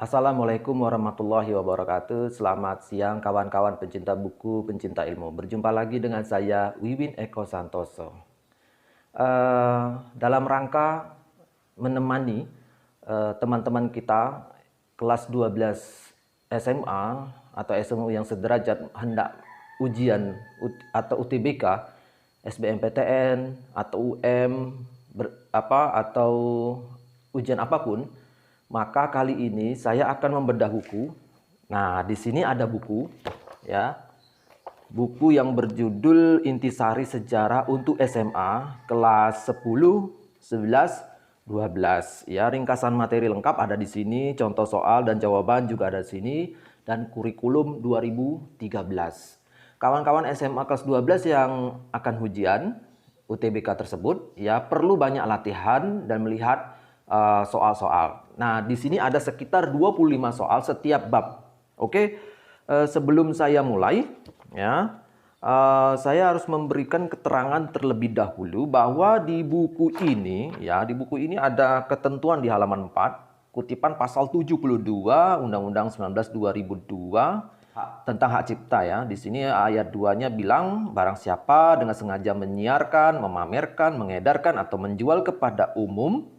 Assalamualaikum warahmatullahi wabarakatuh. Selamat siang kawan-kawan pencinta buku, pencinta ilmu. Berjumpa lagi dengan saya Wiwin Eko Santoso. Dalam rangka menemani teman-teman kita kelas 12 SMA atau SMU yang sederajat hendak ujian atau UTBK, SBMPTN atau UM atau ujian apapun, maka kali ini saya akan membedah buku. Nah, di sini ada buku ya. Buku yang berjudul Intisari Sejarah untuk SMA kelas 10, 11, 12 ya. Ringkasan materi lengkap ada di sini, contoh soal dan jawaban juga ada di sini, dan kurikulum 2013. Kawan-kawan SMA kelas 12 yang akan ujian UTBK tersebut ya perlu banyak latihan dan melihat soal-soal. Nah, di sini ada sekitar 25 soal setiap bab. Oke. Sebelum saya mulai ya, saya harus memberikan keterangan terlebih dahulu bahwa di buku ini ada ketentuan di halaman 4, kutipan pasal 72 Undang-Undang 19 2002 tentang hak cipta ya. Di sini ayat 2-nya bilang barang siapa dengan sengaja menyiarkan, memamerkan, mengedarkan atau menjual kepada umum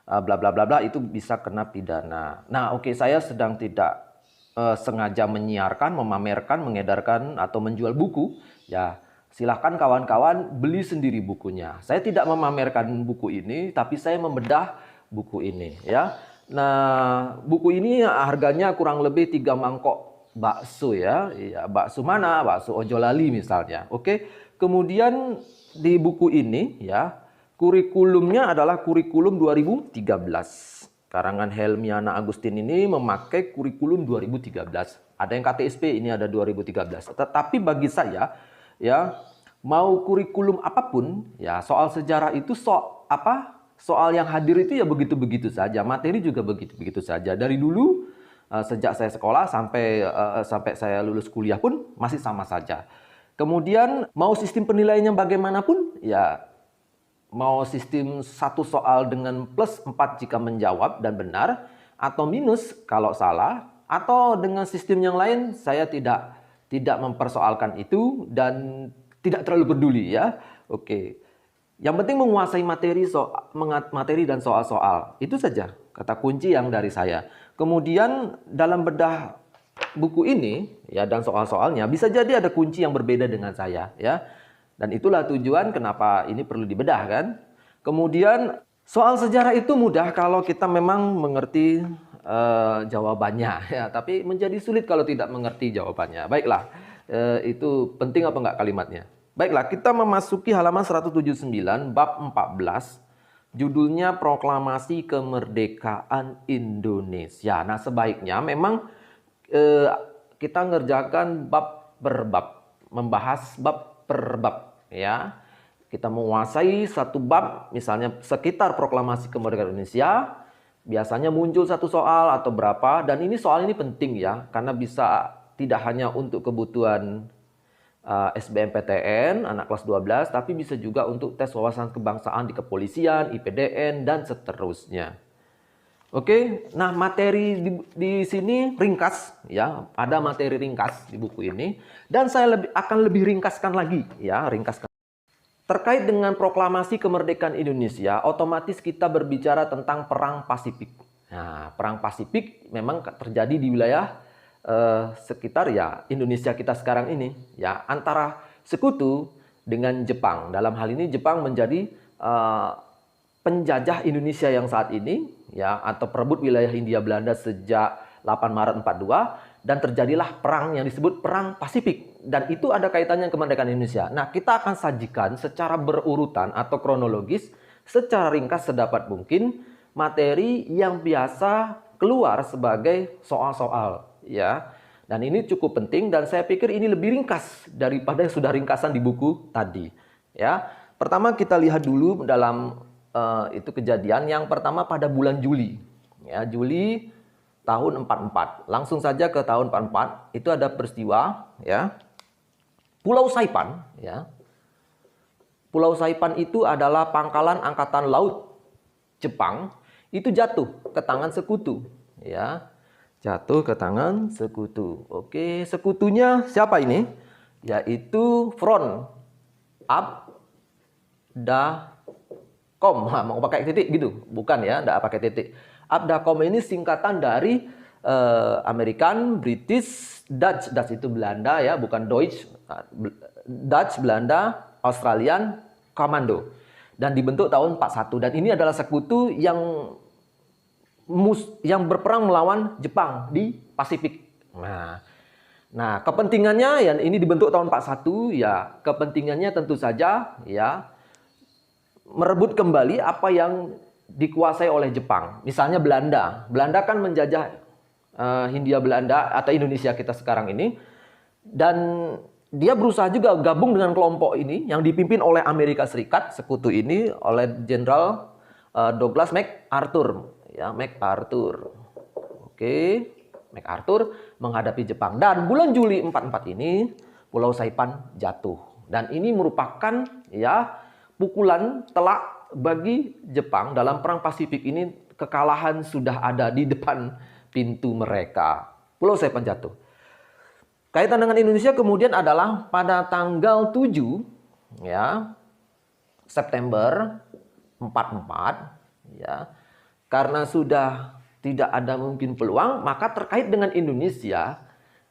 bla bla bla bla itu bisa kena pidana. Nah, oke, saya sedang tidak sengaja menyiarkan, memamerkan, mengedarkan atau menjual buku, ya silahkan kawan-kawan beli sendiri bukunya. Saya tidak memamerkan buku ini, tapi saya membedah buku ini ya. Nah, buku ini harganya kurang lebih 3 mangkok bakso ya. Bakso mana? Bakso Ojolali misalnya. Oke. Kemudian di buku ini ya, kurikulumnya adalah kurikulum 2013. Karangan Helmiana Agustin ini memakai kurikulum 2013. Ada yang KTSP, ini ada 2013. Tetapi bagi saya, ya mau kurikulum apapun, ya soal sejarah itu soal yang hadir itu ya begitu-begitu saja. Materi juga begitu-begitu saja. Dari dulu sejak saya sekolah sampai saya lulus kuliah pun masih sama saja. Kemudian mau sistem penilaiannya bagaimanapun, ya mau sistem satu soal dengan plus 4 jika menjawab dan benar, atau minus kalau salah, atau dengan sistem yang lain, saya tidak mempersoalkan itu dan tidak terlalu peduli ya. Oke. Yang penting menguasai materi dan soal-soal. Itu saja kata kunci yang dari saya. Kemudian dalam bedah buku ini ya dan soal-soalnya bisa jadi ada kunci yang berbeda dengan saya ya. Dan itulah tujuan kenapa ini perlu dibedah kan. Kemudian soal sejarah itu mudah kalau kita memang mengerti jawabannya ya, tapi menjadi sulit kalau tidak mengerti jawabannya. Baiklah, itu penting apa enggak kalimatnya? Baiklah, kita memasuki halaman 179 bab 14. Judulnya Proklamasi Kemerdekaan Indonesia. Nah, sebaiknya memang kita ngerjakan bab per bab, membahas bab per bab ya. Kita menguasai satu bab, misalnya sekitar Proklamasi Kemerdekaan Indonesia, biasanya muncul satu soal atau berapa, dan soal ini penting ya, karena bisa tidak hanya untuk kebutuhan SBMPTN anak kelas 12, tapi bisa juga untuk tes wawasan kebangsaan di kepolisian, IPDN, dan seterusnya. Oke, nah materi di sini ringkas ya, ada materi ringkas di buku ini, dan saya akan lebih ringkaskan lagi ya, terkait dengan Proklamasi Kemerdekaan Indonesia. Otomatis kita berbicara tentang Perang Pasifik. Nah, Perang Pasifik memang terjadi di wilayah sekitar ya Indonesia kita sekarang ini ya, antara sekutu dengan Jepang. Dalam hal ini Jepang menjadi penjajah Indonesia yang saat ini ya, atau perebut wilayah Hindia Belanda sejak 8 Maret 42, dan terjadilah perang yang disebut Perang Pasifik, dan itu ada kaitannya dengan kemerdekaan Indonesia. Nah, kita akan sajikan secara berurutan atau kronologis, secara ringkas sedapat mungkin materi yang biasa keluar sebagai soal-soal ya. Dan ini cukup penting, dan saya pikir ini lebih ringkas daripada yang sudah ringkasan di buku tadi ya. Pertama kita lihat dulu dalam itu kejadian yang pertama pada bulan Juli ya, Juli tahun 44. Langsung saja ke tahun 44, itu ada peristiwa ya. Pulau Saipan ya. Pulau Saipan itu adalah pangkalan angkatan laut Jepang, itu jatuh ke tangan sekutu ya. Jatuh ke tangan sekutu. Oke, sekutunya siapa ini? Yaitu Front Abdacom. Nah, mau pakai titik gitu? Bukan ya, enggak pakai titik. Abdacom ini singkatan dari American, British, Dutch. Dutch itu Belanda ya, bukan Deutsch. Dutch, Belanda, Australian Commando. Dan dibentuk tahun 41. Dan ini adalah sekutu yang berperang melawan Jepang di Pasifik. Nah, kepentingannya ya ini dibentuk tahun 41 ya, kepentingannya tentu saja ya merebut kembali apa yang dikuasai oleh Jepang. Misalnya Belanda. Belanda kan menjajah Hindia Belanda atau Indonesia kita sekarang ini, dan dia berusaha juga gabung dengan kelompok ini yang dipimpin oleh Amerika Serikat, sekutu ini oleh Jenderal Douglas MacArthur. Ya, MacArthur. Oke, MacArthur menghadapi Jepang. Dan bulan Juli 44 ini Pulau Saipan jatuh. Dan ini merupakan ya pukulan telak bagi Jepang dalam perang Pasifik ini. Kekalahan sudah ada di depan pintu mereka. Pulau Saipan jatuh. Kaitan dengan Indonesia kemudian adalah pada tanggal 7 ya September 44 ya. Karena sudah tidak ada mungkin peluang, maka terkait dengan Indonesia,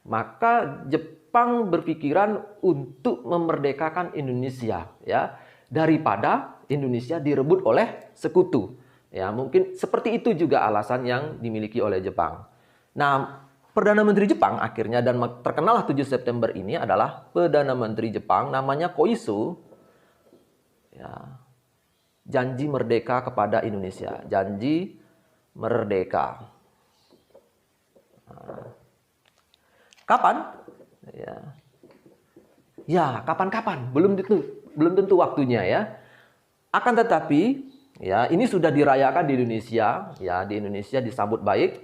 maka Jepang berpikiran untuk memerdekakan Indonesia ya, daripada Indonesia direbut oleh sekutu. Ya, mungkin seperti itu juga alasan yang dimiliki oleh Jepang. Nah, Perdana Menteri Jepang akhirnya dan terkenal 7 September ini adalah Perdana Menteri Jepang namanya Koiso. Ya, janji merdeka kepada Indonesia. Janji merdeka. Nah, kapan? Ya, kapan-kapan? Belum tentu waktunya ya. Akan tetapi, ya ini sudah dirayakan di Indonesia. Ya, di Indonesia disambut baik.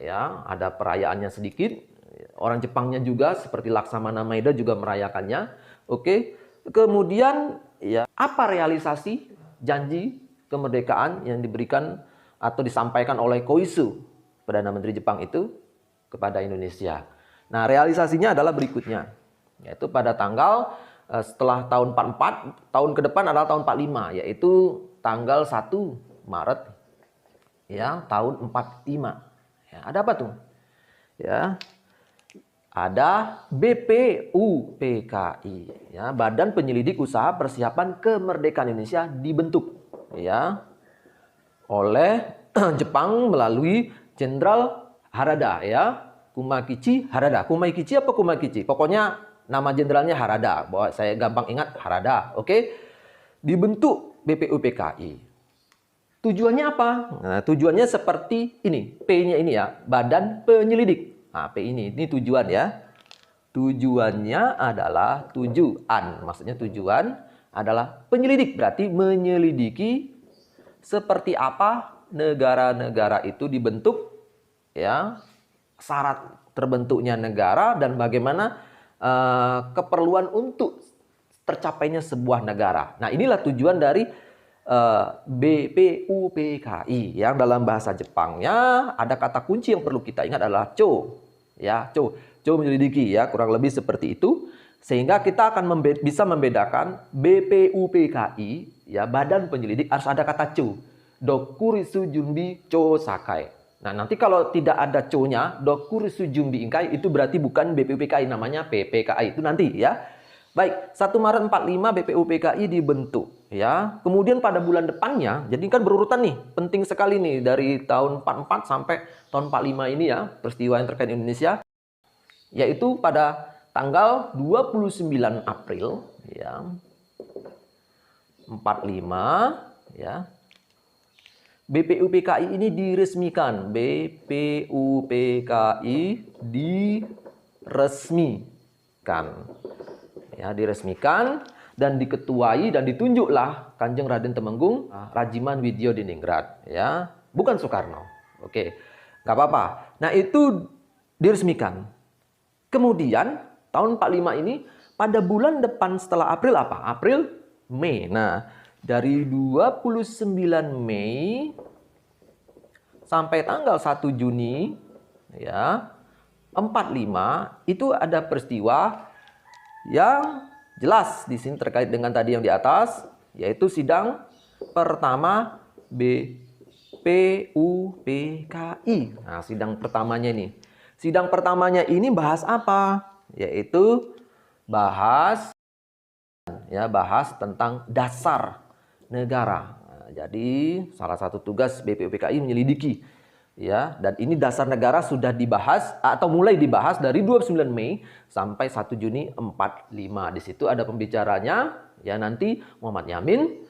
Ya, ada perayaannya sedikit. Orang Jepangnya juga seperti Laksamana Maeda juga merayakannya. Oke. Kemudian, ya apa realisasi janji kemerdekaan yang diberikan atau disampaikan oleh Koiso, Perdana Menteri Jepang itu kepada Indonesia. Nah, realisasinya adalah berikutnya. Yaitu pada tanggal setelah tahun 44, tahun ke depan adalah tahun 45, yaitu tanggal 1 Maret ya, tahun 45. Ya, ada apa tuh? Ya. Ada BPUPKI, ya, Badan Penyelidik Usaha Persiapan Kemerdekaan Indonesia dibentuk ya oleh Jepang melalui Jenderal Harada ya, Kumakichi Harada. Kumakichi apa Kumakichi? Pokoknya nama jenderalnya Harada. Bahwa saya gampang ingat Harada. Oke. Dibentuk BPUPKI. Tujuannya apa? Nah, tujuannya seperti ini. P-nya ini ya, Badan Penyelidik. Nah, P ini tujuan ya. Tujuannya adalah tujuan. Maksudnya tujuan adalah penyelidik. Berarti menyelidiki seperti apa negara-negara itu dibentuk, ya, syarat terbentuknya negara dan bagaimana keperluan untuk tercapainya sebuah negara. Nah, inilah tujuan dari BPUPKI yang dalam bahasa Jepangnya ada kata kunci yang perlu kita ingat adalah cho, ya, cho menyelidiki ya, kurang lebih seperti itu. Sehingga kita akan bisa membedakan BPUPKI ya, badan penyelidik, harus ada kata cho, Dokurisu Junbi Cho Sakai. Nah, nanti kalau tidak ada cho-nya, Dokurisu Junbi Inkai, itu berarti bukan BPUPKI, namanya PPKI. Itu nanti ya. Baik, 1 Maret 45 BPUPKI dibentuk ya. Kemudian pada bulan depannya, jadi kan berurutan nih, penting sekali nih dari tahun 44 sampai tahun 45 ini ya, peristiwa yang terkait Indonesia, yaitu pada tanggal 29 April ya 45 ya. BPUPKI ini diresmikan. BPUPKI diresmikan. Ya, diresmikan dan diketuai dan ditunjuklah Kanjeng Raden Temenggung Rajiman Widyo Diningrat ya, bukan Soekarno. Oke. Nggak apa-apa. Nah, itu diresmikan. Kemudian tahun 45 ini pada bulan depan setelah April apa? April, Mei. Nah, dari 29 Mei sampai tanggal 1 Juni ya. 45 itu ada peristiwa yang jelas di sini terkait dengan tadi yang di atas, yaitu sidang pertama BPUPKI. Nah, sidang pertamanya ini. Sidang pertamanya ini bahas apa? Yaitu bahas tentang dasar negara. Nah, jadi salah satu tugas BPUPKI menyelidiki, ya, dan ini dasar negara sudah dibahas atau mulai dibahas dari 29 Mei sampai 1 Juni 45. Di situ ada pembicaranya, ya, nanti Muhammad Yamin,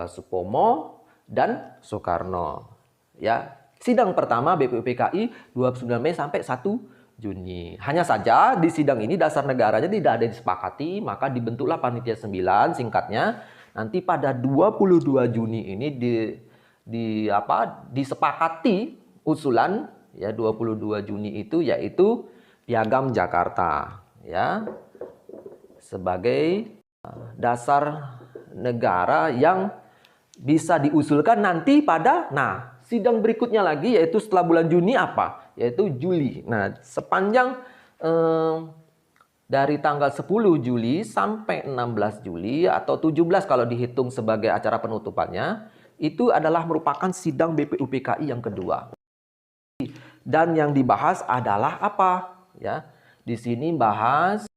Supomo, dan Soekarno. Ya, sidang pertama BPUPKI 29 Mei sampai 1 Juni. Hanya saja di sidang ini dasar negaranya tidak ada disepakati, maka dibentuklah panitia 9 singkatnya. Nanti pada 22 Juni ini disepakati usulan, ya, 22 Juni itu yaitu Piagam Jakarta, ya, sebagai dasar negara yang bisa diusulkan nanti pada sidang berikutnya lagi, yaitu setelah bulan Juni apa? Yaitu Juli. Nah, sepanjang dari tanggal 10 Juli sampai 16 Juli atau 17 kalau dihitung sebagai acara penutupannya, itu adalah merupakan sidang BPUPKI yang kedua. Dan yang dibahas adalah apa? Ya, di sini bahas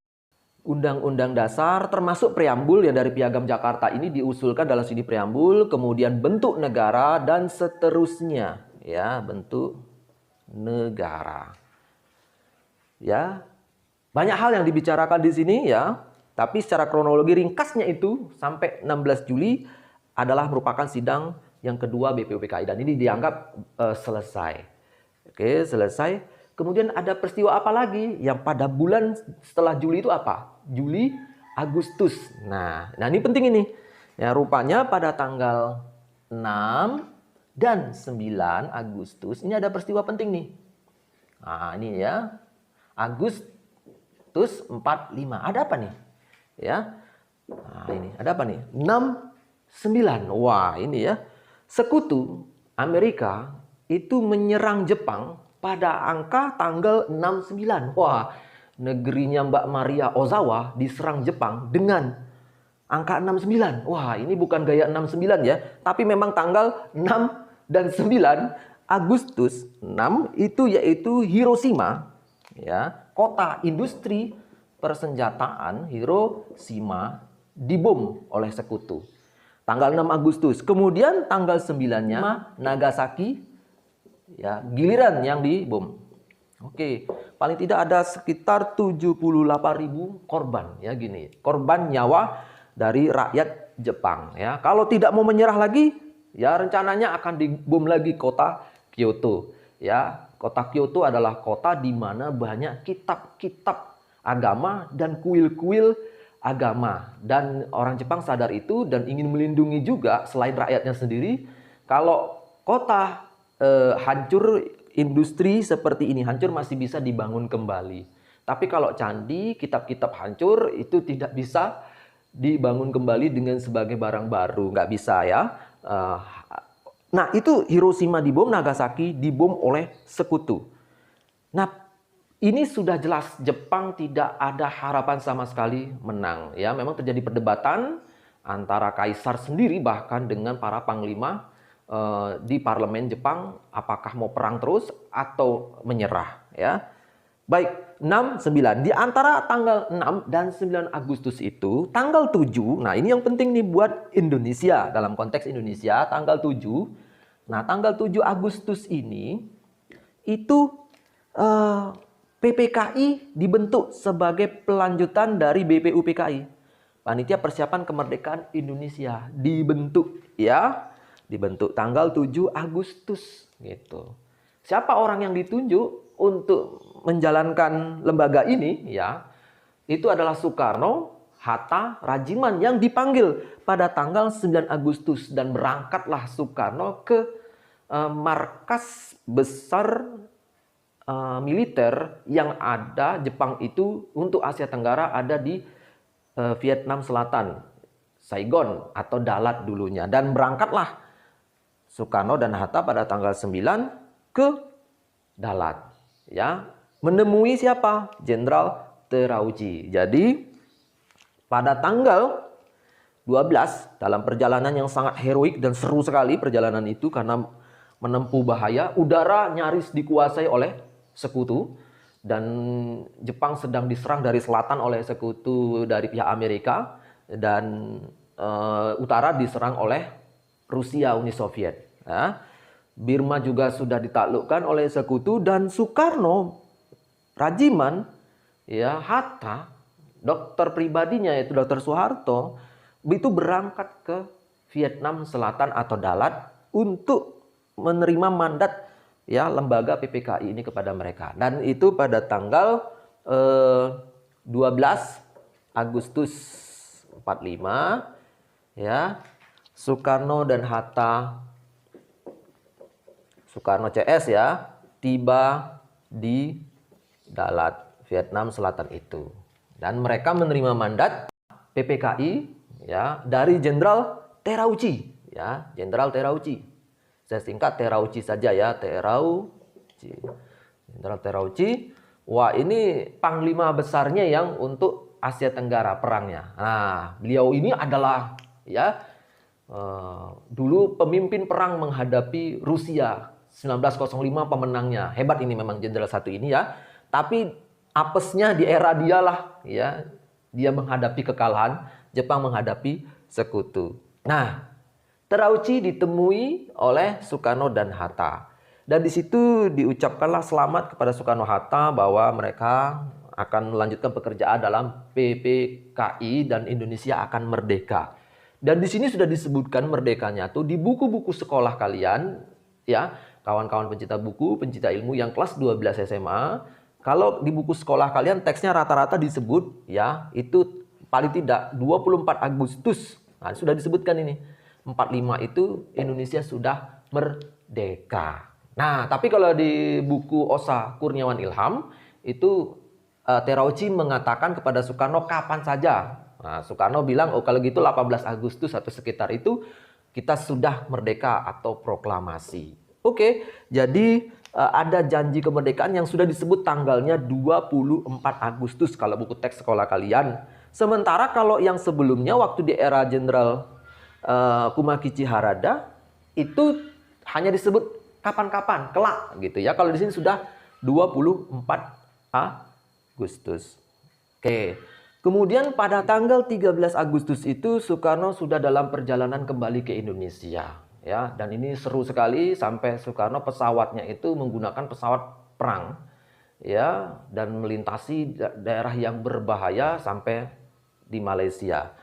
Undang-Undang Dasar termasuk preambul yang dari Piagam Jakarta ini diusulkan dalam sini preambul, kemudian bentuk negara dan seterusnya, ya, bentuk negara. Ya. Banyak hal yang dibicarakan di sini, ya. Tapi secara kronologi ringkasnya itu sampai 16 Juli adalah merupakan sidang yang kedua BPUPKI dan ini dianggap selesai. Oke, selesai. Kemudian ada peristiwa apa lagi yang pada bulan setelah Juli itu apa? Juli, Agustus. Nah, ini penting ini. Ya, rupanya pada tanggal 6 dan 9 Agustus ini ada peristiwa penting nih. Nah, ini ya. Agustus 45. Ada apa nih? Ya. Nah, ini ada apa nih? 6, 9. Wah, ini ya. Sekutu Amerika itu menyerang Jepang pada angka tanggal 69. Wah, negerinya Mbak Maria Ozawa diserang Jepang dengan angka 69. Wah, ini bukan gaya 69 ya, tapi memang tanggal 6 dan 9 Agustus 6 itu yaitu Hiroshima, ya, kota industri persenjataan Hiroshima dibom oleh sekutu. Tanggal 6 Agustus. Kemudian tanggal 9-nya Nagasaki, ya, giliran yang dibom. Oke, paling tidak ada sekitar 78.000 korban, ya, gini. Korban nyawa dari rakyat Jepang, ya. Kalau tidak mau menyerah lagi, ya, rencananya akan dibom lagi kota Kyoto, ya. Kota Kyoto adalah kota di mana banyak kitab-kitab agama dan kuil-kuil agama. Dan orang Jepang sadar itu dan ingin melindungi juga selain rakyatnya sendiri. Kalau kota hancur, industri seperti ini hancur, masih bisa dibangun kembali. Tapi kalau candi, kitab-kitab hancur, itu tidak bisa dibangun kembali dengan sebagai barang baru. Nggak bisa, ya. Nah, itu Hiroshima dibom, Nagasaki dibom oleh sekutu. Nah, ini sudah jelas Jepang tidak ada harapan sama sekali menang. Ya, memang terjadi perdebatan antara kaisar sendiri bahkan dengan para panglima di parlemen Jepang, apakah mau perang terus atau menyerah, ya. Baik, 6, 9. Di antara tanggal 6 dan 9 Agustus itu, tanggal 7, nah ini yang penting nih buat Indonesia, dalam konteks Indonesia, tanggal 7. Nah, tanggal 7 Agustus ini, itu PPKI dibentuk sebagai pelanjutan dari BPUPKI. Panitia Persiapan Kemerdekaan Indonesia dibentuk, ya. Dibentuk tanggal 7 Agustus, gitu. Siapa orang yang ditunjuk untuk menjalankan lembaga ini, ya, itu adalah Soekarno, Hatta, Rajiman yang dipanggil pada tanggal 9 Agustus dan berangkatlah Soekarno ke markas besar militer yang ada Jepang itu untuk Asia Tenggara ada di Vietnam Selatan, Saigon atau Dalat dulunya, dan berangkatlah Soekarno dan Hatta pada tanggal 9 ke Dalat. ya, menemui siapa? Jenderal Terauchi. Jadi pada tanggal 12 dalam perjalanan yang sangat heroik dan seru sekali perjalanan itu karena menempuh bahaya, udara nyaris dikuasai oleh sekutu dan Jepang sedang diserang dari selatan oleh sekutu dari pihak Amerika dan utara diserang oleh Rusia Uni Soviet. Ya. Birma juga sudah ditaklukkan oleh sekutu dan Soekarno, Rajiman, ya, Hatta, dokter pribadinya yaitu Dr. Soeharto itu berangkat ke Vietnam Selatan atau Dalat untuk menerima mandat ya lembaga PPKI ini kepada mereka. Dan itu pada tanggal 12 Agustus 45 ya, Soekarno dan Hatta, Soekarno CS ya, tiba di Dalat, Vietnam Selatan itu. Dan mereka menerima mandat PPKI ya dari Jenderal Terauchi ya, Jenderal Terauchi. Saya singkat Terauchi saja ya, Terauchi. Jenderal Terauchi. Wah, ini panglima besarnya yang untuk Asia Tenggara perangnya. Nah, beliau ini adalah ya dulu pemimpin perang menghadapi Rusia 1905 pemenangnya. Hebat ini memang jenderal satu ini ya. Tapi apesnya di era dialah ya, dia menghadapi kekalahan, Jepang menghadapi sekutu. Nah, Terauchi ditemui oleh Soekarno dan Hatta. Dan di situ diucapkanlah selamat kepada Soekarno-Hatta bahwa mereka akan melanjutkan pekerjaan dalam PPKI dan Indonesia akan merdeka. Dan di sini sudah disebutkan merdekanya tuh di buku-buku sekolah kalian ya, kawan-kawan pencinta buku, pencinta ilmu yang kelas 12 SMA. Kalau di buku sekolah kalian teksnya rata-rata disebut ya, itu paling tidak 24 Agustus. Nah, sudah disebutkan ini. 45 itu Indonesia sudah merdeka. Nah, tapi kalau di buku Osa Kurniawan Ilham itu Terauchi mengatakan kepada Soekarno kapan saja. Nah, Soekarno bilang, oh kalau gitu 18 Agustus atau sekitar itu kita sudah merdeka atau proklamasi. Oke, jadi ada janji kemerdekaan yang sudah disebut tanggalnya 24 Agustus kalau buku teks sekolah kalian. Sementara kalau yang sebelumnya waktu di era Jenderal Kumakichi Harada itu hanya disebut kapan-kapan, kelak gitu ya. Kalau di sini sudah 24 Agustus. Oke. Kemudian pada tanggal 13 Agustus itu Soekarno sudah dalam perjalanan kembali ke Indonesia ya, dan ini seru sekali sampai Soekarno pesawatnya itu menggunakan pesawat perang ya dan melintasi daerah yang berbahaya sampai di Malaysia.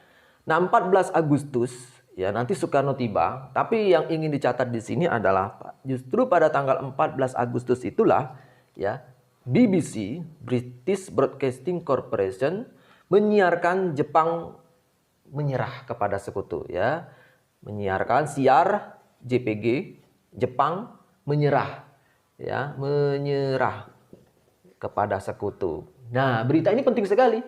Nah, 14 Agustus ya nanti Soekarno tiba, tapi yang ingin dicatat di sini adalah justru pada tanggal 14 Agustus itulah ya BBC, British Broadcasting Corporation, menyiarkan Jepang menyerah kepada sekutu ya. Menyiarkan siar JPG Jepang menyerah ya, menyerah kepada sekutu. Nah, berita ini penting sekali.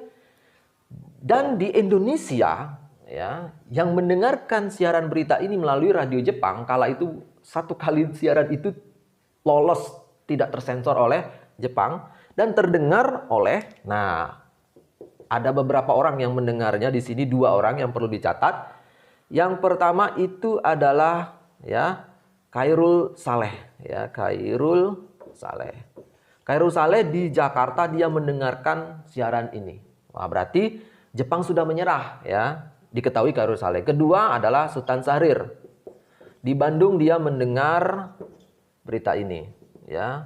Dan di Indonesia ya, yang mendengarkan siaran berita ini melalui radio Jepang kala itu satu kali siaran itu lolos tidak tersensor oleh Jepang dan terdengar oleh ada beberapa orang yang mendengarnya di sini, 2 orang yang perlu dicatat. Yang pertama itu adalah ya Khairul Saleh ya, Khairul Saleh. Khairul Saleh di Jakarta dia mendengarkan siaran ini. Wah, berarti Jepang sudah menyerah ya. Diketahui Khairul Saleh. Kedua adalah Sultan Syahrir. Di Bandung dia mendengar berita ini ya.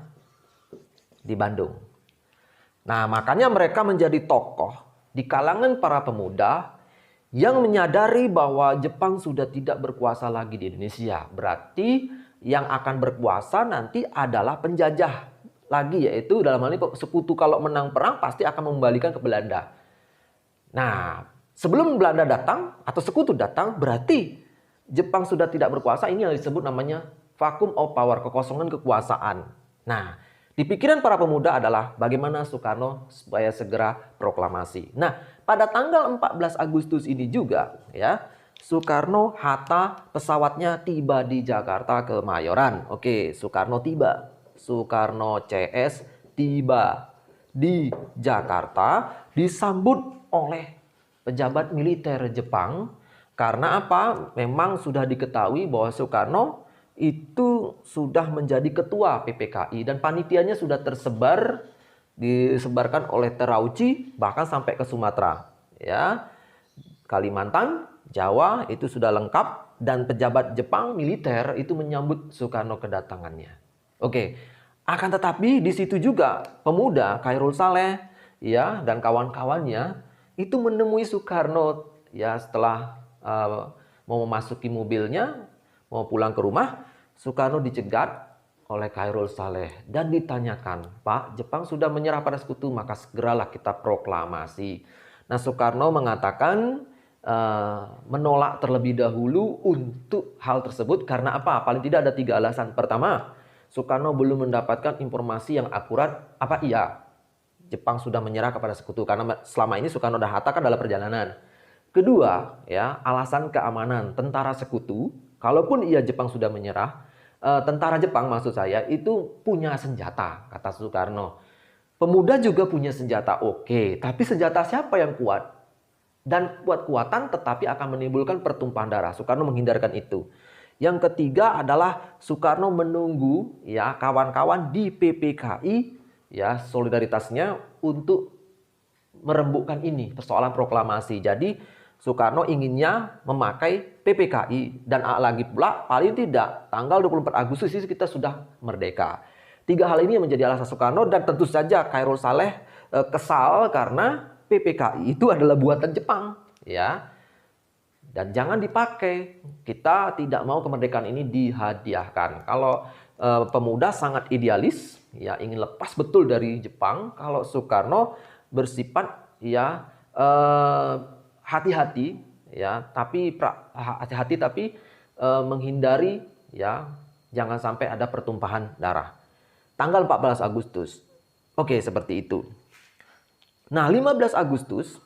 Di Bandung. Nah, makanya mereka menjadi tokoh di kalangan para pemuda yang menyadari bahwa Jepang sudah tidak berkuasa lagi di Indonesia. Berarti yang akan berkuasa nanti adalah penjajah lagi, yaitu dalam hal ini sekutu kalau menang perang pasti akan mengembalikan ke Belanda. Nah, sebelum Belanda datang atau sekutu datang berarti Jepang sudah tidak berkuasa. Ini yang disebut namanya vacuum of power, kekosongan kekuasaan. Nah, di pikiran para pemuda adalah bagaimana Soekarno supaya segera proklamasi. Nah, pada tanggal 14 Agustus ini juga ya, Soekarno Hatta pesawatnya tiba di Jakarta Kemayoran. Oke, Soekarno tiba. Soekarno CS tiba di Jakarta disambut oleh pejabat militer Jepang. Karena apa? Memang sudah diketahui bahwa Soekarno itu sudah menjadi ketua PPKI dan panitianya sudah disebarkan oleh Terauchi bahkan sampai ke Sumatera, ya. Kalimantan, Jawa itu sudah lengkap dan pejabat Jepang militer itu menyambut Soekarno kedatangannya. Oke. Akan tetapi di situ juga pemuda Khairul Saleh ya dan kawan-kawannya itu menemui Soekarno ya setelah mau memasuki mobilnya, mau pulang ke rumah, Soekarno dicegat oleh Khairul Saleh dan ditanyakan, "Pak, Jepang sudah menyerah pada sekutu, maka segeralah kita proklamasi." Nah, Soekarno mengatakan menolak terlebih dahulu untuk hal tersebut karena apa? Paling tidak ada 3 alasan. Pertama, Soekarno belum mendapatkan informasi yang akurat apa iya Jepang sudah menyerah kepada sekutu karena selama ini Soekarno dan Hatta kan dalam perjalanan. Kedua, ya, alasan keamanan tentara sekutu, kalaupun iya Jepang sudah menyerah, tentara Jepang maksud saya itu punya senjata, kata Soekarno. Pemuda juga punya senjata, oke, tapi senjata siapa yang kuat? Dan kuat-kuatan tetapi akan menimbulkan pertumpahan darah. Soekarno menghindarkan itu. Yang ketiga adalah Soekarno menunggu ya kawan-kawan di PPKI ya solidaritasnya untuk merembukkan ini persoalan proklamasi. Jadi Soekarno inginnya memakai PPKI dan lagi pula paling tidak tanggal 24 Agustus itu kita sudah merdeka. 3 hal ini yang menjadi alasan Soekarno dan tentu saja Khairul Saleh kesal karena PPKI itu adalah buatan Jepang ya. Dan jangan dipakai. Kita tidak mau kemerdekaan ini dihadiahkan. Kalau pemuda sangat idealis ya ingin lepas betul dari Jepang, kalau Soekarno bersifat ya hati-hati ya, tapi hati-hati tapi menghindari ya jangan sampai ada pertumpahan darah. Tanggal 14 Agustus. Oke, seperti itu. Nah, 15 Agustus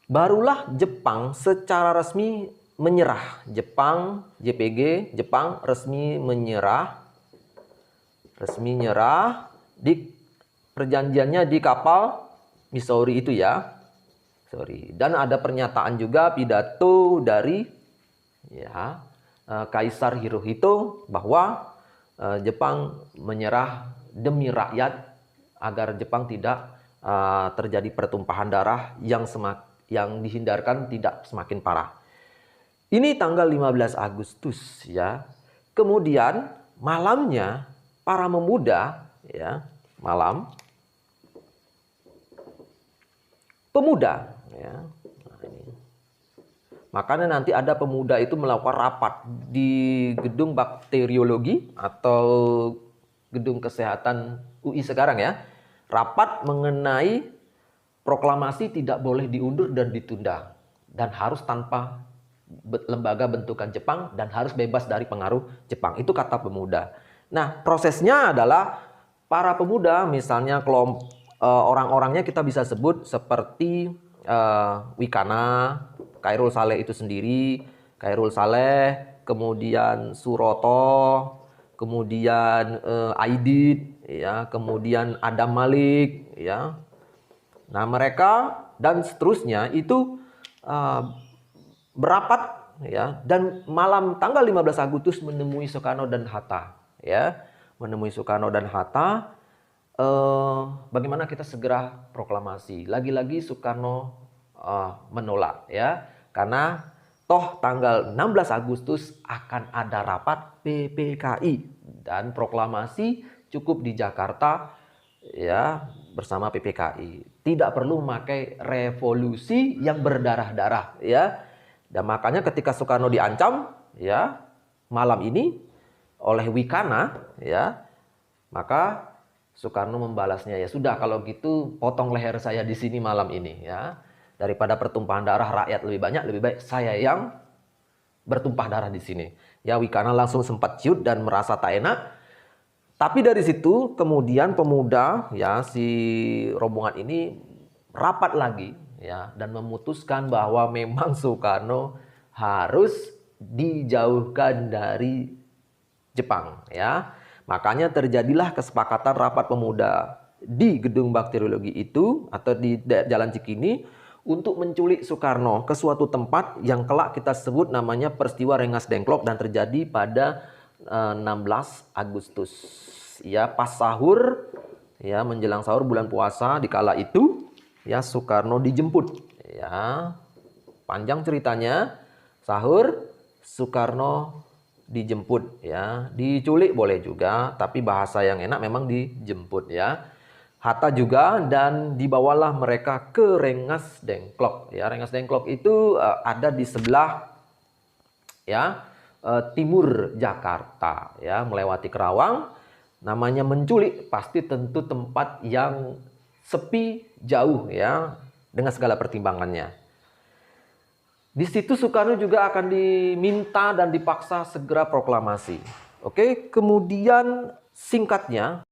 barulah Jepang secara resmi menyerah. JPG Jepang resmi menyerah. Resmi nyerah di perjanjiannya di kapal Missouri itu ya. Sorry. Dan ada pernyataan juga pidato dari ya Kaisar Hirohito bahwa Jepang menyerah demi rakyat agar Jepang tidak terjadi pertumpahan darah yang dihindarkan tidak semakin parah. Ini tanggal 15 Agustus ya. Kemudian malamnya para pemuda ya, pemuda ya. Nah, ini. Makanya nanti ada pemuda itu melakukan rapat di gedung bakteriologi atau gedung kesehatan UI sekarang ya. Rapat mengenai proklamasi tidak boleh diundur dan ditunda dan harus tanpa lembaga bentukan Jepang dan harus bebas dari pengaruh Jepang. Itu kata pemuda. Nah, prosesnya adalah para pemuda misalnya kelompok orang-orangnya kita bisa sebut seperti Wikana, Khairul Saleh itu sendiri, Khairul Saleh, kemudian Suroto, kemudian Aidit, ya, kemudian Adam Malik, ya. Nah, mereka dan seterusnya itu berapat ya dan malam tanggal 15 Agustus menemui Soekarno dan Hatta, ya. Menemui Soekarno dan Hatta, bagaimana kita segera proklamasi. Lagi-lagi Soekarno menolak ya, karena toh tanggal 16 Agustus akan ada rapat PPKI dan proklamasi cukup di Jakarta ya bersama PPKI. Tidak perlu memakai revolusi yang berdarah-darah ya. Dan makanya ketika Soekarno diancam ya malam ini oleh Wikana ya, maka Soekarno membalasnya, ya sudah kalau gitu potong leher saya di sini malam ini ya. Daripada pertumpahan darah rakyat lebih banyak, lebih baik saya yang bertumpah darah di sini. Ya, Wikana langsung sempat ciut dan merasa tak enak. Tapi dari situ kemudian pemuda ya si rombongan ini rapat lagi ya dan memutuskan bahwa memang Soekarno harus dijauhkan dari Jepang ya. Makanya terjadilah kesepakatan rapat pemuda di gedung bakteriologi itu atau di Jalan Cikini untuk menculik Soekarno ke suatu tempat yang kelak kita sebut namanya peristiwa Rengas Dengklok dan terjadi pada 16 Agustus. Ya, pas sahur, ya menjelang sahur bulan puasa di kala itu, ya Soekarno dijemput. Ya, panjang ceritanya, sahur Soekarno dijemput, ya diculik boleh juga, tapi bahasa yang enak memang dijemput, ya. Hatta juga, dan dibawalah mereka ke Rengas Dengklok, ya. Rengas Dengklok itu ada di sebelah, ya, timur Jakarta, ya, melewati Kerawang. Namanya menculik, pasti tentu tempat yang sepi, jauh, ya, dengan segala pertimbangannya. Di situ Soekarno juga akan diminta dan dipaksa segera proklamasi. Oke, kemudian singkatnya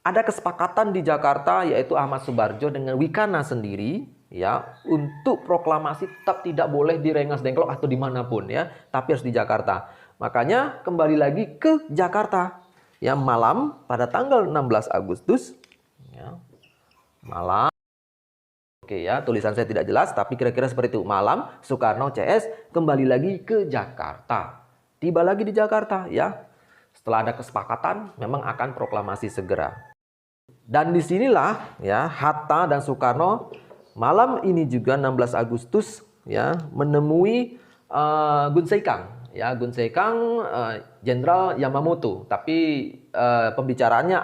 ada kesepakatan di Jakarta yaitu Ahmad Subarjo dengan Wikana sendiri, ya, untuk proklamasi tetap tidak boleh di Rengas Dengklok atau dimanapun, ya, tapi harus di Jakarta. Makanya kembali lagi ke Jakarta, ya, malam pada tanggal 16 Agustus, ya, malam. Oke, ya, tulisan saya tidak jelas, tapi kira-kira seperti itu. Malam, Soekarno CS kembali lagi ke Jakarta. Tiba lagi di Jakarta, ya. Setelah ada kesepakatan, memang akan proklamasi segera. Dan disinilah, ya, Hatta dan Soekarno malam ini juga 16 Agustus, ya, menemui Gun Seikang. Ya, Gun Seikang Jenderal Yamamoto, tapi pembicaraannya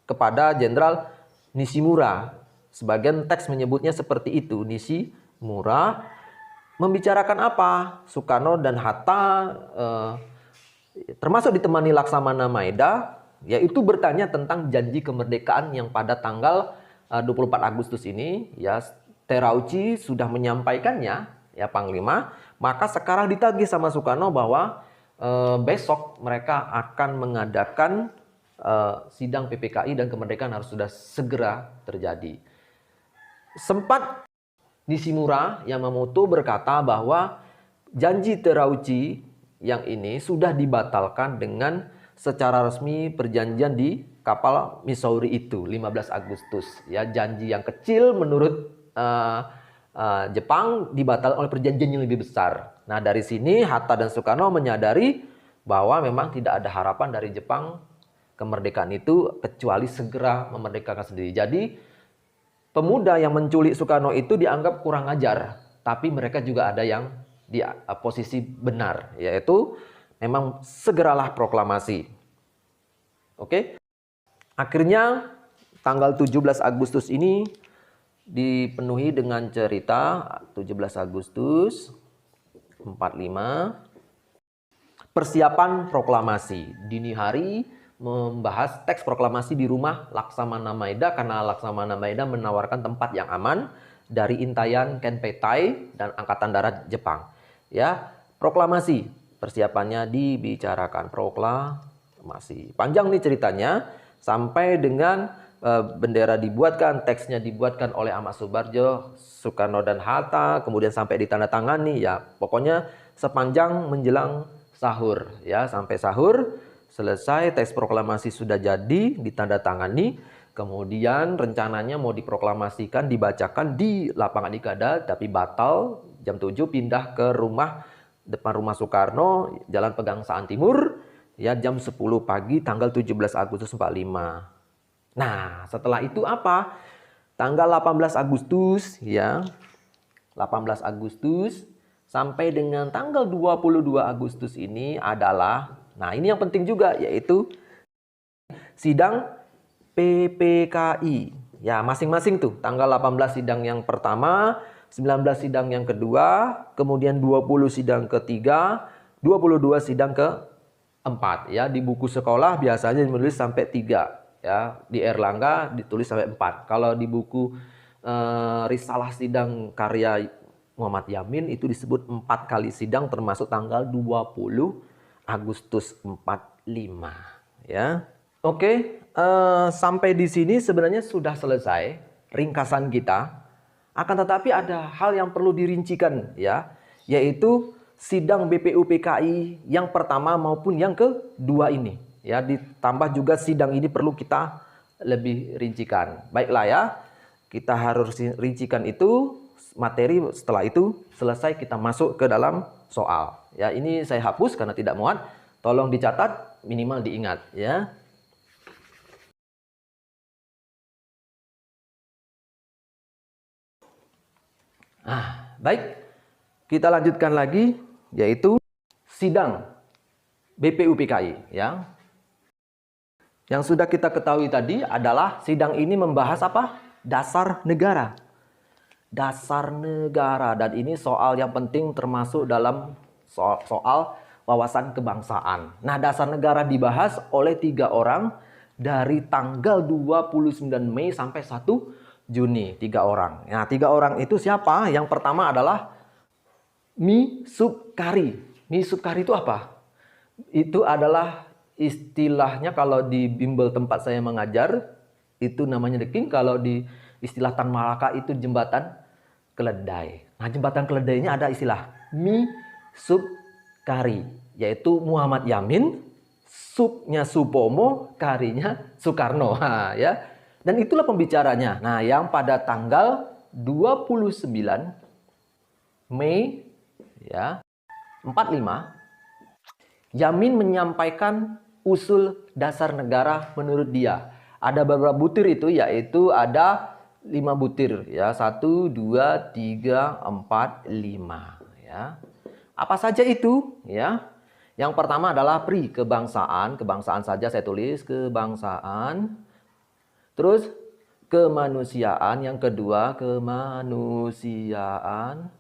kepada Jenderal Nishimura. Sebagian teks menyebutnya seperti itu, Nishimura. Membicarakan apa? Soekarno dan Hatta termasuk ditemani Laksamana Maeda, yaitu bertanya tentang janji kemerdekaan yang pada tanggal 24 Agustus ini, ya, Terauchi sudah menyampaikannya, ya, Panglima. Maka sekarang ditagih sama Soekarno bahwa besok mereka akan mengadakan sidang PPKI dan kemerdekaan harus sudah segera terjadi. Sempat Nishimura Yamamoto berkata bahwa janji Terauchi yang ini sudah dibatalkan dengan secara resmi perjanjian di kapal Missouri itu 15 Agustus. Ya, janji yang kecil menurut Jepang dibatalkan oleh perjanjian yang lebih besar. Nah, dari sini Hatta dan Soekarno menyadari bahwa memang tidak ada harapan dari Jepang kemerdekaan itu kecuali segera memerdekakan sendiri. Jadi pemuda yang menculik Soekarno itu dianggap kurang ajar, tapi mereka juga ada yang di posisi benar, yaitu memang segeralah proklamasi. Oke. Akhirnya tanggal 17 Agustus ini dipenuhi dengan cerita 17 Agustus 45 persiapan proklamasi. Dini hari membahas teks proklamasi di rumah Laksamana Maeda karena Laksamana Maeda menawarkan tempat yang aman dari intayan Kenpeitai dan Angkatan Darat Jepang. Ya, proklamasi persiapannya dibicarakan, proklamasi. Panjang nih ceritanya sampai dengan bendera dibuatkan, teksnya dibuatkan oleh Ahmad Subarjo, Soekarno dan Hatta, kemudian sampai ditandatangani, ya pokoknya sepanjang menjelang sahur, ya, sampai sahur selesai teks proklamasi sudah jadi ditandatangani, kemudian rencananya mau diproklamasikan dibacakan di lapangan Ikada tapi batal, jam 7 pindah ke rumah depan rumah Soekarno, Jalan Pegangsaan Timur, ya, jam 10 pagi tanggal 17 Agustus 45. Nah, setelah itu apa? Tanggal 18 Agustus, ya. 18 Agustus sampai dengan tanggal 22 Agustus ini adalah, nah ini yang penting juga, yaitu sidang PPKI. Ya, masing-masing tuh. Tanggal 18 sidang yang pertama, 19 sidang yang kedua, kemudian 20 sidang ketiga, 22 sidang keempat. Ya, di buku sekolah biasanya menulis sampai 3. Ya, di Erlangga ditulis sampai 4. Kalau di buku Risalah Sidang karya Muhammad Yamin itu disebut 4 kali sidang termasuk tanggal 20 Agustus 45, ya. Oke, sampai di sini sebenarnya sudah selesai ringkasan kita. Akan tetapi ada hal yang perlu dirincikan, ya, yaitu sidang BPUPKI yang pertama maupun yang kedua ini. Ya, ditambah juga sidang ini perlu kita lebih rincikan. Baiklah ya, kita harus rincikan itu materi. Setelah itu selesai, kita masuk ke dalam soal. Ya, ini saya hapus karena tidak muat. Tolong dicatat, minimal diingat ya. Baik, kita lanjutkan lagi, yaitu sidang BPUPKI ya. Yang sudah kita ketahui tadi adalah sidang ini membahas apa? Dasar negara. Dasar negara, dan ini soal yang penting termasuk dalam soal wawasan kebangsaan. Nah, dasar negara dibahas oleh 3 orang dari tanggal 29 Mei sampai 1 Juni. 3 orang. Nah, 3 orang itu siapa? Yang pertama adalah Mi Supkari. Mi Supkari itu apa? Itu adalah istilahnya kalau di bimbel tempat saya mengajar, itu namanya The King. Kalau di istilah Tan Malaka itu jembatan keledai. Nah, jembatan keledainya ada istilah Mi Supkari, yaitu Muhammad Yamin, Supnya Supomo, Karinya Soekarno. Nah, ya. Dan itulah pembicaranya. Nah, yang pada tanggal 29 Mei ya, 45, Yamin menyampaikan usul dasar negara menurut dia. Ada beberapa butir itu, yaitu ada 5 butir ya. 1, 2, 3, 4, 5 ya. Apa saja itu ya? Yang pertama adalah pri kebangsaan. Kebangsaan saja saya tulis, kebangsaan. Terus kemanusiaan, yang kedua kemanusiaan.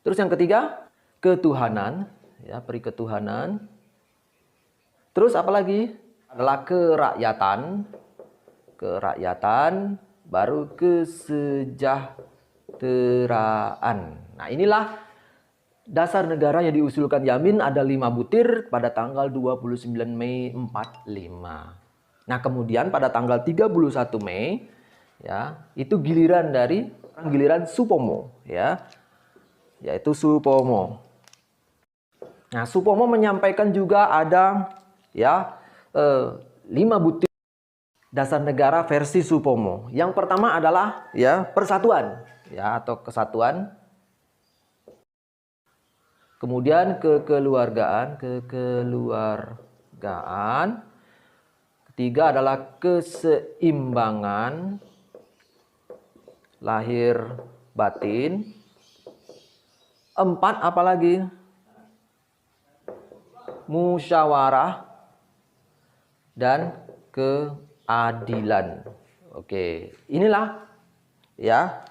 Terus yang ketiga ketuhanan, ya, pri ketuhanan. Terus apa lagi? Adalah kerakyatan. Kerakyatan, baru kesejahteraan. Nah, inilah dasar negara yang diusulkan Yamin, ada 5 butir pada tanggal 29 Mei 45. Nah, kemudian pada tanggal 31 Mei ya, itu giliran Supomo ya. Yaitu Supomo. Nah, Supomo menyampaikan juga ada ya 5 butir dasar negara versi Supomo. Yang pertama adalah ya persatuan ya, atau kesatuan. Kemudian kekeluargaan. Ketiga adalah keseimbangan lahir batin. 4 apalagi? Musyawarah dan keadilan. Oke, inilah ya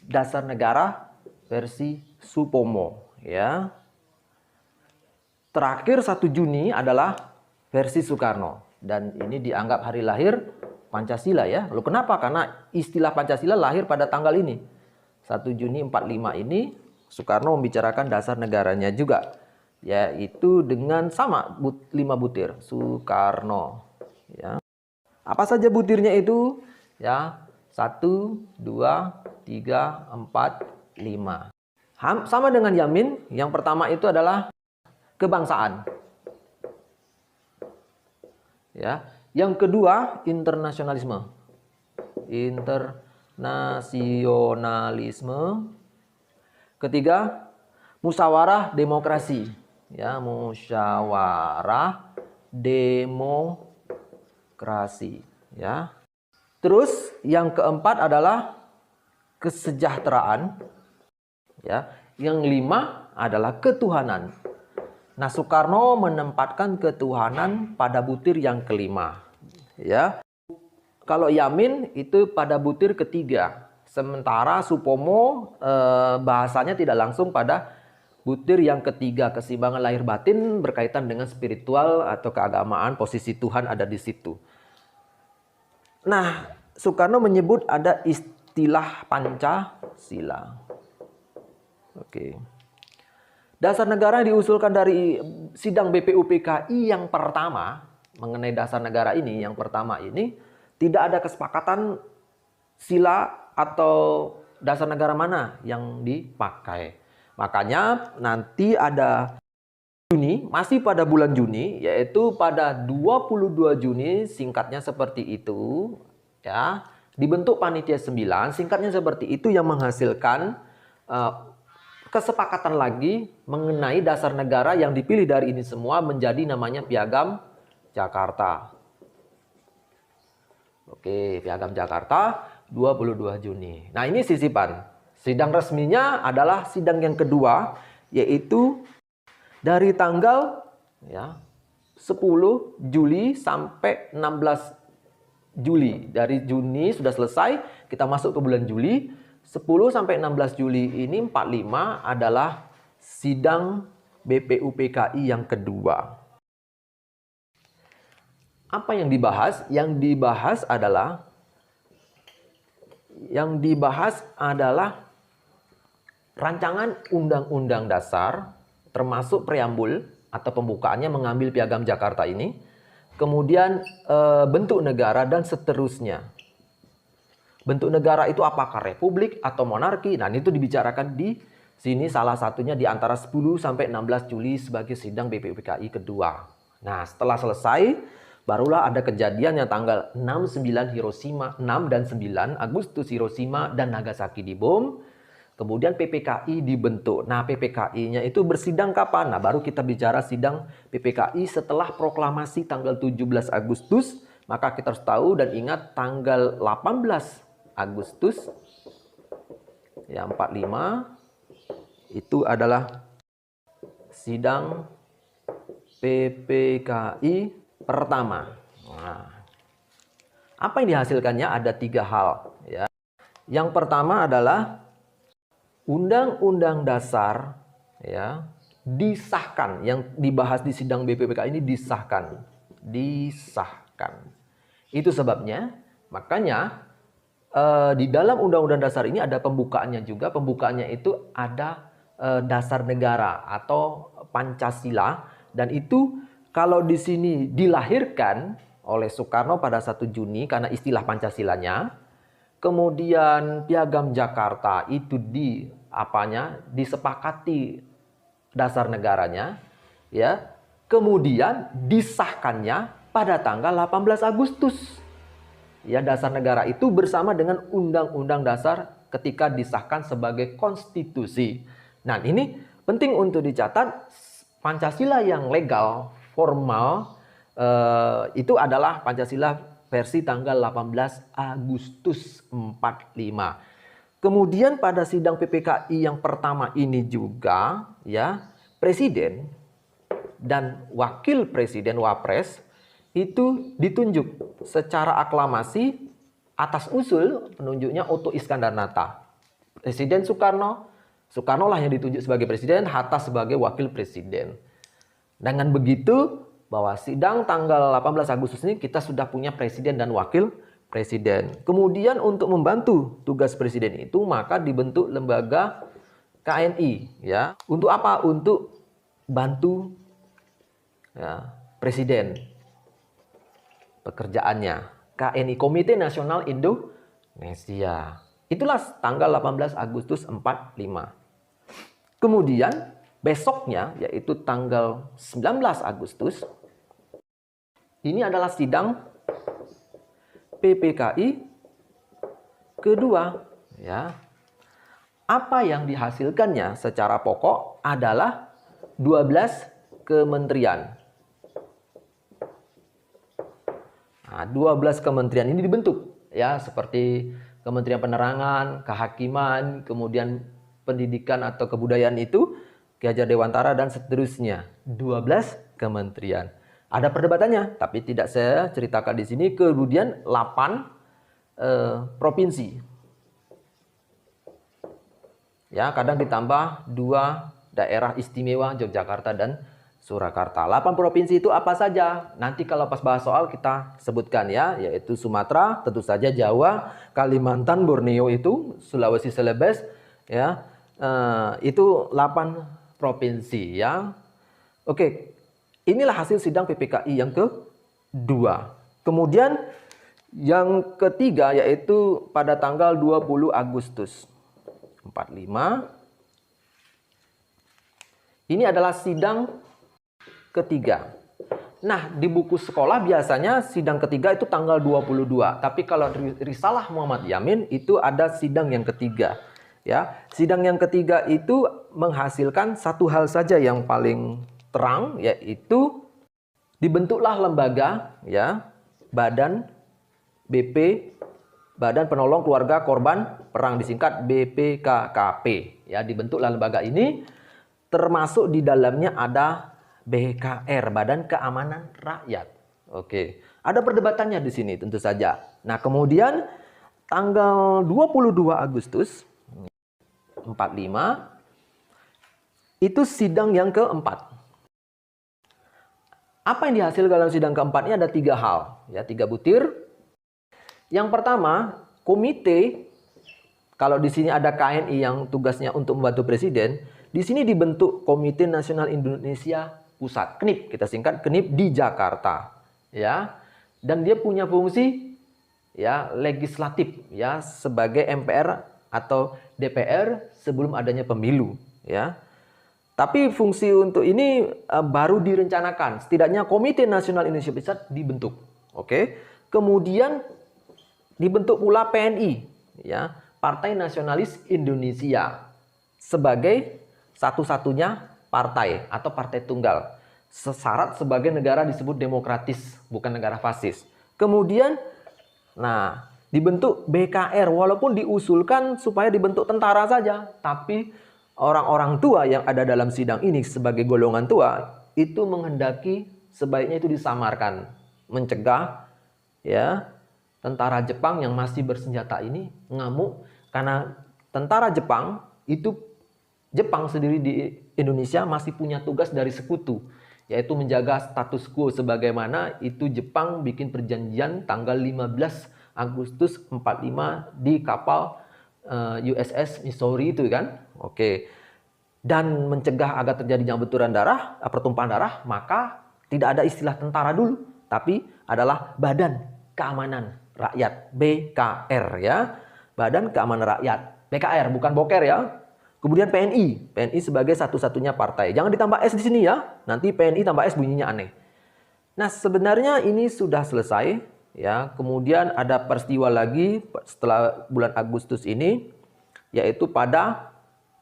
dasar negara versi Supomo ya. Terakhir 1 Juni adalah versi Soekarno. Dan ini dianggap hari lahir Pancasila ya. Lalu kenapa? Karena istilah Pancasila lahir pada tanggal ini. 1 Juni 45 ini Soekarno membicarakan dasar negaranya juga. Yaitu dengan sama 5 butir. Soekarno. Ya. Apa saja butirnya itu? Ya, 1, 2, 3, 4, 5. Sama dengan Yamin, yang pertama itu adalah kebangsaan. Ya, yang kedua internasionalisme. Internasionalisme. Ketiga musyawarah demokrasi. Ya, musyawarah demokrasi. Ya. Terus yang keempat adalah kesejahteraan. Ya, yang 5 adalah ketuhanan. Nah, Soekarno menempatkan ketuhanan pada butir yang kelima. Ya. Kalau Yamin itu pada butir ketiga. Sementara Supomo bahasanya tidak langsung pada butir yang ketiga. Keseimbangan lahir batin berkaitan dengan spiritual atau keagamaan, posisi Tuhan ada di situ. Nah, Soekarno menyebut ada istilah Pancasila. Oke. Dasar negara yang diusulkan dari sidang BPUPKI yang pertama, mengenai dasar negara ini, yang pertama ini, tidak ada kesepakatan sila atau dasar negara mana yang dipakai. Makanya nanti ada Juni masih pada bulan Juni, yaitu pada 22 Juni, singkatnya seperti itu, ya. Dibentuk panitia 9, singkatnya seperti itu, yang menghasilkan kesepakatan lagi mengenai dasar negara yang dipilih dari ini semua menjadi namanya Piagam Jakarta. Oke, Piagam Jakarta 22 Juni. Nah, ini sisipan. Sidang resminya adalah sidang yang kedua, yaitu dari tanggal 10 Juli sampai 16 Juli. Dari Juni sudah selesai, kita masuk ke bulan Juli. 10 sampai 16 Juli ini 45 adalah sidang BPUPKI yang kedua. Apa yang dibahas? Yang dibahas adalah rancangan Undang-Undang Dasar, termasuk preambul atau pembukaannya mengambil Piagam Jakarta ini, kemudian bentuk negara dan seterusnya. Bentuk negara itu apakah republik atau monarki? Nah, itu dibicarakan di sini, salah satunya di antara 10 sampai 16 Juli sebagai sidang BPUPKI kedua. Nah, setelah selesai, barulah ada kejadian yang tanggal 6 dan 9 Agustus Hiroshima dan Nagasaki dibom. Kemudian PPKI dibentuk. Nah, PPKI-nya itu bersidang kapan? Nah, baru kita bicara sidang PPKI setelah proklamasi tanggal 17 Agustus. Maka kita harus tahu dan ingat tanggal 18 Agustus ya 45 itu adalah sidang PPKI pertama. Nah, apa yang dihasilkannya? Ada 3 hal. Ya. Yang pertama adalah Undang-Undang Dasar ya disahkan. Yang dibahas di sidang BPUPKI ini disahkan. Itu sebabnya, makanya di dalam Undang-Undang Dasar ini ada pembukaannya juga. Pembukaannya itu ada dasar negara atau Pancasila, dan itu kalau di sini dilahirkan oleh Soekarno pada 1 Juni karena istilah Pancasilanya. Kemudian Piagam Jakarta itu disepakati dasar negaranya, ya. Kemudian disahkannya pada tanggal 18 Agustus. Ya, dasar negara itu bersama dengan Undang-Undang Dasar ketika disahkan sebagai konstitusi. Nah, ini penting untuk dicatat. Pancasila yang legal, formal, itu adalah Pancasila versi tanggal 18 Agustus 45. Kemudian pada sidang PPKI yang pertama ini juga, ya, presiden dan wakil presiden Wapres itu ditunjuk secara aklamasi atas usul penunjuknya Otto Iskandar-Hatta. Presiden Soekarno lah yang ditunjuk sebagai presiden, Hatta sebagai wakil presiden. Dengan begitu, bahwa sidang tanggal 18 Agustus ini kita sudah punya presiden dan wakil presiden. Kemudian untuk membantu tugas presiden itu, maka dibentuk lembaga KNI. Ya. Untuk apa? Untuk bantu ya, presiden pekerjaannya. KNI, Komite Nasional Indonesia. Itulah tanggal 18 Agustus 45. Kemudian besoknya, yaitu tanggal 19 Agustus, ini adalah sidang PPKI kedua. Ya. Apa yang dihasilkannya secara pokok adalah 12 kementerian. Nah, 12 kementerian ini dibentuk, ya, seperti Kementerian Penerangan, Kehakiman, kemudian Pendidikan atau Kebudayaan itu Ki Hajar Dewantara dan seterusnya. 12 kementerian. Ada perdebatannya, tapi tidak saya ceritakan di sini. Kemudian 8 provinsi. Ya, kadang ditambah 2 daerah istimewa, Yogyakarta dan Surakarta. 8 provinsi itu apa saja? Nanti kalau pas bahas soal kita sebutkan, ya, yaitu Sumatera, tentu saja Jawa, Kalimantan, Borneo itu, Sulawesi Selebes, ya, itu 8 provinsi, ya. Oke, inilah hasil sidang PPKI yang kedua. Kemudian yang ketiga yaitu pada tanggal 20 Agustus 45. Ini adalah sidang ketiga. Nah, di buku sekolah biasanya sidang ketiga itu tanggal 22. Tapi kalau Risalah Muhammad Yamin itu ada sidang yang ketiga. Ya, sidang yang ketiga itu menghasilkan satu hal saja yang paling terang, yaitu dibentuklah lembaga, ya, Badan BP, Badan Penolong Keluarga Korban Perang, disingkat BPKKP. Ya, dibentuklah lembaga ini, termasuk di dalamnya ada BKR, Badan Keamanan Rakyat. Oke, ada perdebatannya di sini tentu saja. Nah, kemudian tanggal 22 Agustus 45 itu sidang yang keempat. Apa yang dihasilkan dalam sidang keempat ini ada 3 hal, ya, 3 butir. Yang pertama, komite, kalau di sini ada KNI yang tugasnya untuk membantu presiden, di sini dibentuk Komite Nasional Indonesia Pusat, KNIP, kita singkat KNIP, di Jakarta, ya. Dan dia punya fungsi, ya, legislatif, ya, sebagai MPR atau DPR sebelum adanya pemilu, ya. Tapi fungsi untuk ini baru direncanakan. Setidaknya Komite Nasional Indonesia Pusat dibentuk. Oke. Kemudian dibentuk pula PNI, ya, Partai Nasionalis Indonesia, sebagai satu-satunya partai atau partai tunggal. Syarat sebagai negara disebut demokratis, bukan negara fasis. Kemudian, nah, dibentuk BKR, walaupun diusulkan supaya dibentuk tentara saja, tapi orang-orang tua yang ada dalam sidang ini sebagai golongan tua itu menghendaki sebaiknya itu disamarkan, mencegah, ya, tentara Jepang yang masih bersenjata ini ngamuk karena tentara Jepang itu, Jepang sendiri di Indonesia masih punya tugas dari sekutu, yaitu menjaga status quo, sebagaimana itu Jepang bikin perjanjian tanggal 15 Agustus 45 di kapal USS Missouri itu kan. Oke. Dan mencegah agar terjadinya benturan darah, pertumpahan darah, maka tidak ada istilah tentara dulu, tapi adalah Badan Keamanan Rakyat, BKR, ya. Badan Keamanan Rakyat, BKR, bukan boker, ya. Kemudian PNI sebagai satu-satunya partai. Jangan ditambah S di sini, ya. Nanti PNI tambah S bunyinya aneh. Nah, sebenarnya ini sudah selesai, ya. Kemudian ada peristiwa lagi setelah bulan Agustus ini, yaitu pada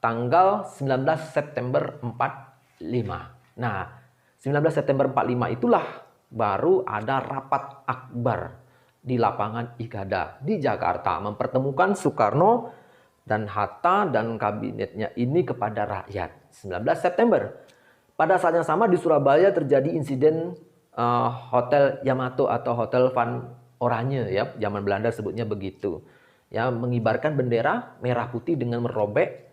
tanggal 19 September 45. Nah, 19 September 45 itulah baru ada rapat akbar di lapangan Ikada di Jakarta, mempertemukan Soekarno dan Hatta dan kabinetnya ini kepada rakyat. 19 September. Pada saat yang sama di Surabaya terjadi insiden Hotel Yamato atau Hotel Van Oranje, ya, zaman Belanda sebutnya begitu. Ya, mengibarkan bendera merah putih dengan merobek,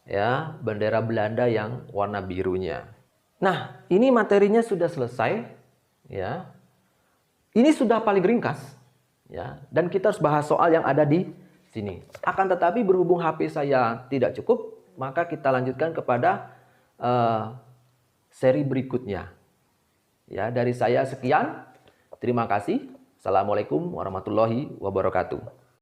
ya, bendera Belanda yang warna birunya. Nah, ini materinya sudah selesai, ya. Ini sudah paling ringkas, ya. Dan kita harus bahas soal yang ada di sini. Akan tetapi berhubung HP saya tidak cukup, maka kita lanjutkan kepada seri berikutnya. Ya, dari saya sekian. Terima kasih. Assalamualaikum warahmatullahi wabarakatuh.